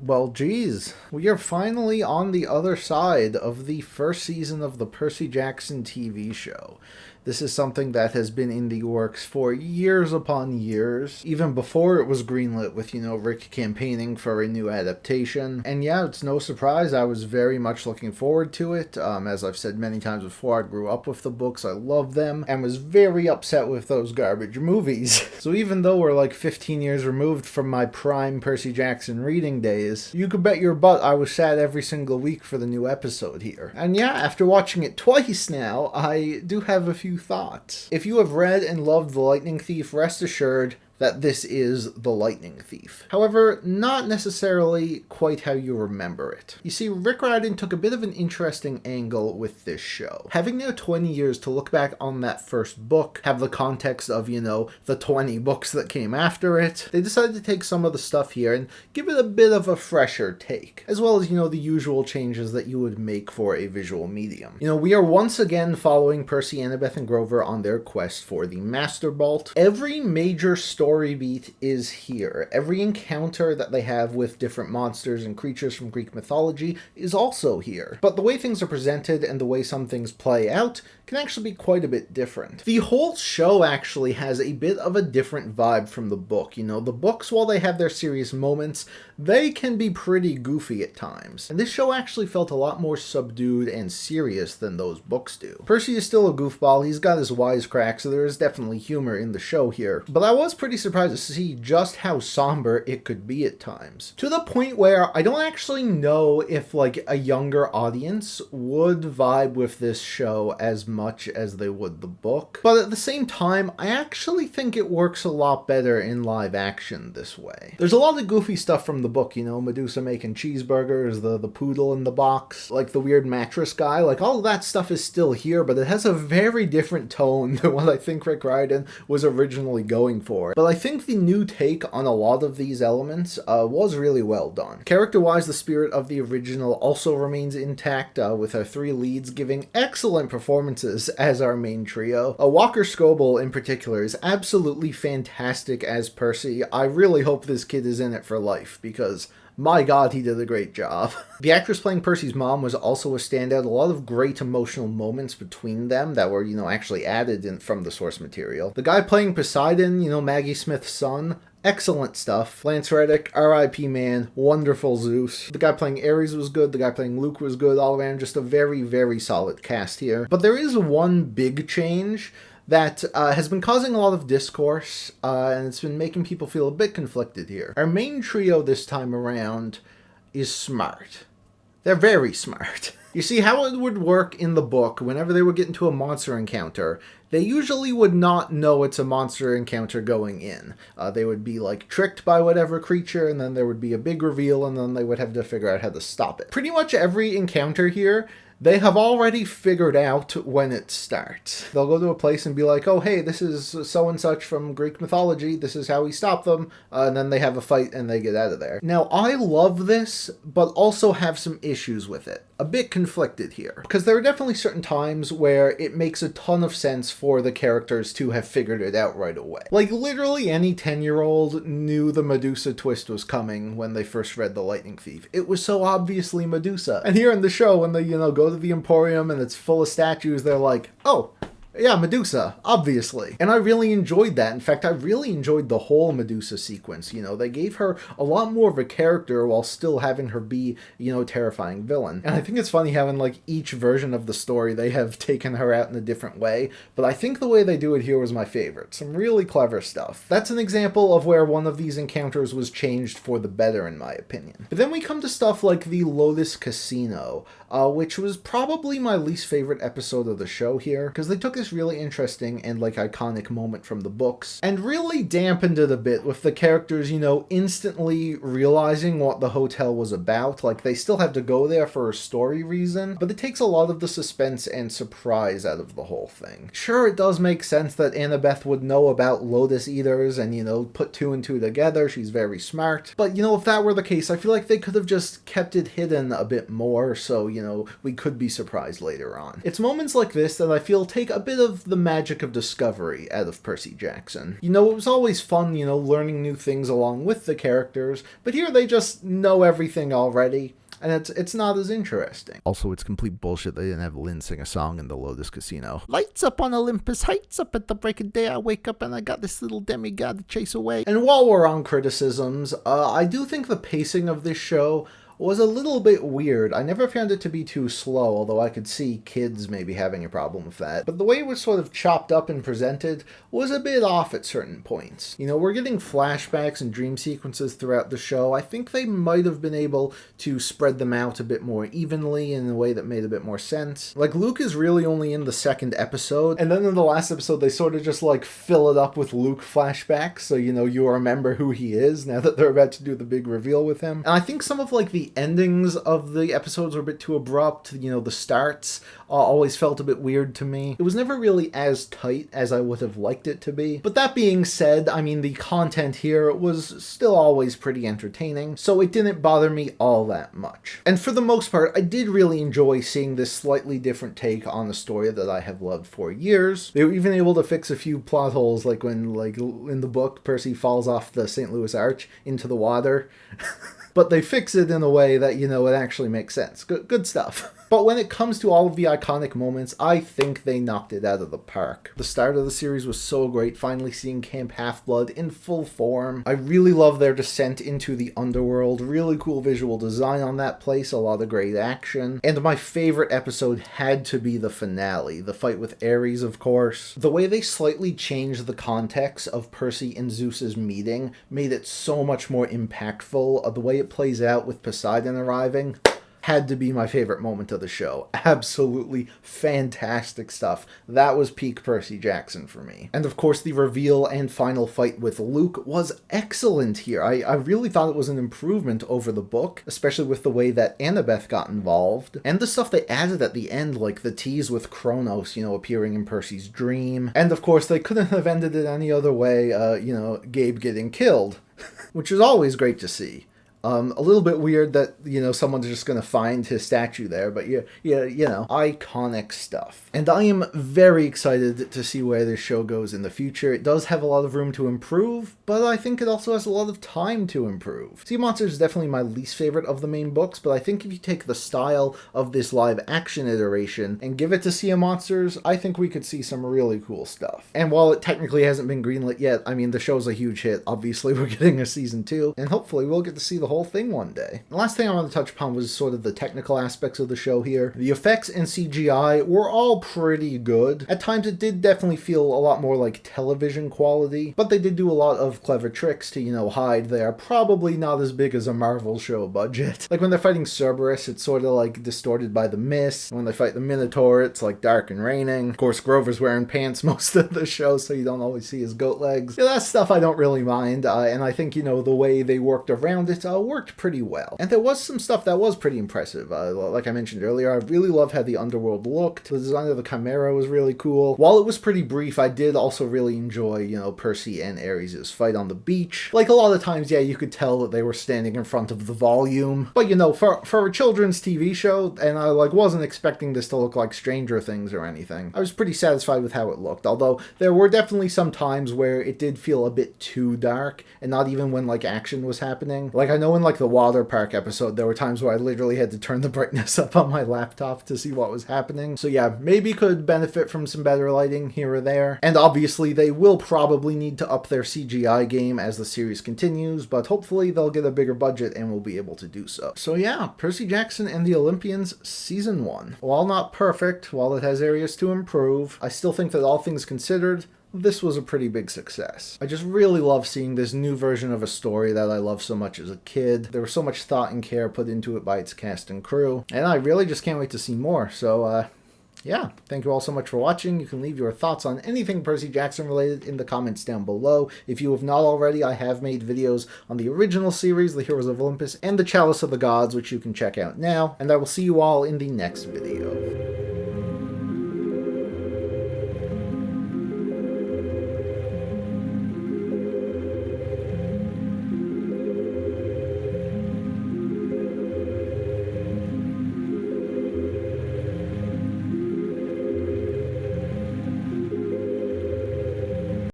Well, geez, we are finally on the other side of the first season of the Percy Jackson TV show. This is something that has been in the works for years upon years, even before it was greenlit with, Rick campaigning for a new adaptation. And yeah, it's no surprise, I was very much looking forward to it. As I've said many times before, I grew up with the books, I love them, and was very upset with those garbage movies. So even though we're like 15 years removed from my prime Percy Jackson reading days, you could bet your butt I was sad every single week for the new episode here. And yeah, after watching it twice now, I do have a few thoughts. If you have read and loved The Lightning Thief, rest assured that this is The Lightning Thief. However, not necessarily quite how you remember it. You see, Rick Riordan took a bit of an interesting angle with this show. Having now 20 years to look back on that first book, have the context of, the 20 books that came after it, they decided to take some of the stuff here and give it a bit of a fresher take, as well as, the usual changes that you would make for a visual medium. We are once again following Percy, Annabeth, and Grover on their quest for the Master Vault. Every major story beat is here. Every encounter that they have with different monsters and creatures from Greek mythology is also here. But the way things are presented and the way some things play out can actually be quite a bit different. The whole show actually has a bit of a different vibe from the book. The books, while they have their serious moments, they can be pretty goofy at times. And this show actually felt a lot more subdued and serious than those books do. Percy is still a goofball, he's got his wisecracks, so there is definitely humor in the show here. But I was pretty surprised to see just how somber it could be at times. To the point where I don't actually know if a younger audience would vibe with this show as much as they would the book. But at the same time, I actually think it works a lot better in live action this way. There's a lot of goofy stuff from the book, Medusa making cheeseburgers, the poodle in the box, the weird mattress guy, all of that stuff is still here, but it has a very different tone than what I think Rick Riordan was originally going for. But I think the new take on a lot of these elements was really well done. Character-wise, the spirit of the original also remains intact, with our three leads giving excellent performances as our main trio. Walker Scobell in particular is absolutely fantastic as Percy. I really hope this kid is in it for life, because my god, he did a great job. The actress playing Percy's mom was also a standout. A lot of great emotional moments between them that were, actually added in from the source material. The guy playing Poseidon, Maggie Smith's son, excellent stuff. Lance Reddick, R.I.P. man, wonderful Zeus. The guy playing Ares was good, the guy playing Luke was good, all around just a very, very solid cast here. But there is one big change that has been causing a lot of discourse, and it's been making people feel a bit conflicted here. Our main trio this time around is smart. They're very smart. You see, how it would work in the book, whenever they would get into a monster encounter, they usually would not know it's a monster encounter going in. They would be tricked by whatever creature, and then there would be a big reveal, and then they would have to figure out how to stop it. Pretty much every encounter here, they have already figured out when it starts. They'll go to a place and be like, oh, hey, this is so-and-such from Greek mythology, this is how we stop them, and then they have a fight and they get out of there. Now, I love this, but also have some issues with it. A bit conflicted here. Because there are definitely certain times where it makes a ton of sense for the characters to have figured it out right away. Literally any 10-year-old knew the Medusa twist was coming when they first read The Lightning Thief. It was so obviously Medusa. And here in the show, when they, go to the Emporium and it's full of statues, they're like, oh, yeah, Medusa, obviously. And I really enjoyed that. In fact, I really enjoyed the whole Medusa sequence. They gave her a lot more of a character while still having her be, terrifying villain. And I think it's funny how in each version of the story, they have taken her out in a different way. But I think the way they do it here was my favorite. Some really clever stuff. That's an example of where one of these encounters was changed for the better, in my opinion. But then we come to stuff like the Lotus Casino, which was probably my least favorite episode of the show here, because they took this really interesting and iconic moment from the books and really dampened it a bit with the characters, instantly realizing what the hotel was about. They still have to go there for a story reason, but it takes a lot of the suspense and surprise out of the whole thing. Sure, it does make sense that Annabeth would know about Lotus Eaters and, put two and two together. She's very smart. But, if that were the case, I feel like they could have just kept it hidden a bit more so, we could be surprised later on. It's moments like this that I feel take a bit bit of the magic of discovery out of Percy Jackson. You know, it was always fun, you know, learning new things along with the characters, but here they just know everything already. And it's not as interesting. Also, it's complete bullshit they didn't have Lynn sing a song in the Lotus Casino. Lights up on Olympus Heights, up at the break of day I wake up and I got this little demigod to chase away. And while we're on criticisms, I do think the pacing of this show was a little bit weird. I never found it to be too slow, although I could see kids maybe having a problem with that. But the way it was sort of chopped up and presented was a bit off at certain points. You know, we're getting flashbacks and dream sequences throughout the show. I think they might have been able to spread them out a bit more evenly in a way that made a bit more sense. Like, Luke is really only in the second episode, and then in the last episode they sort of just like fill it up with Luke flashbacks, so you know, you remember who he is now that they're about to do the big reveal with him. And I think some of like the endings of the episodes were a bit too abrupt. You know, the starts always felt a bit weird to me. It was never really as tight as I would have liked it to be. But that being said, I mean, the content here was still always pretty entertaining, so it didn't bother me all that much. And for the most part, I did really enjoy seeing this slightly different take on the story that I have loved for years. They were even able to fix a few plot holes, like when, like, in the book, Percy falls off the St. Louis Arch into the water. But they fix it in a way that, you know, it actually makes sense. Good stuff. But when it comes to all of the iconic moments, I think they knocked it out of the park. The start of the series was so great, finally seeing Camp Half-Blood in full form. I really love their descent into the underworld. Really cool visual design on that place, a lot of great action. And my favorite episode had to be the finale, the fight with Ares, of course. The way they slightly changed the context of Percy and Zeus's meeting made it so much more impactful. The way it plays out with Poseidon arriving had to be my favorite moment of the show. Absolutely fantastic stuff. That was peak Percy Jackson for me. And of course, the reveal and final fight with Luke was excellent here. I really thought it was an improvement over the book, especially with the way that Annabeth got involved. And the stuff they added at the end, like the tease with Kronos, you know, appearing in Percy's dream. And of course, they couldn't have ended it any other way, you know, Gabe getting killed, which is always great to see. A little bit weird that, you know, someone's just going to find his statue there, but yeah, you know, iconic stuff. And I am very excited to see where this show goes in the future. It does have a lot of room to improve, but I think it also has a lot of time to improve. Sea Monsters is definitely my least favorite of the main books, but I think if you take the style of this live action iteration and give it to Sea Monsters, I think we could see some really cool stuff. And while it technically hasn't been greenlit yet, I mean, the show's a huge hit. Obviously, we're getting a season 2, and hopefully we'll get to see the whole thing one day. The last thing I want to touch upon was sort of the technical aspects of the show here. The effects and CGI were all pretty good. At times it did definitely feel a lot more like television quality, but they did do a lot of clever tricks to, you know, hide they are probably not as big as a Marvel show budget. Like when they're fighting Cerberus, it's sort of like distorted by the mist. When they fight the Minotaur, it's like dark and raining. Of course, Grover's wearing pants most of the show, so you don't always see his goat legs. Yeah, that stuff I don't really mind, and I think, you know, the way they worked around it worked pretty well. And there was some stuff that was pretty impressive. Like I mentioned earlier, I really love how the underworld looked. The design of the Chimera was really cool. While it was pretty brief, I did also really enjoy, you know, Percy and Ares' fight on the beach. Like a lot of times, yeah, you could tell that they were standing in front of the volume. But, you know, for a children's TV show, and I wasn't expecting this to look like Stranger Things or anything, I was pretty satisfied with how it looked. Although there were definitely some times where it did feel a bit too dark, and not even when like action was happening. Like I know in like the water park episode, there were times where I literally had to turn the brightness up on my laptop to see what was happening. So yeah, maybe could benefit from some better lighting here or there. And obviously they will probably need to up their CGI game as the series continues, but hopefully they'll get a bigger budget and will be able to do so. So yeah, Percy Jackson and the Olympians Season 1. While not perfect, while it has areas to improve, I still think that all things considered, this was a pretty big success. I just really love seeing this new version of a story that I loved so much as a kid. There was so much thought and care put into it by its cast and crew, and I really just can't wait to see more. So, yeah, thank you all so much for watching. You can leave your thoughts on anything Percy Jackson related in the comments down below. If you have not already, I have made videos on the original series, The Heroes of Olympus, and The Chalice of the Gods, which you can check out now, and I will see you all in the next video.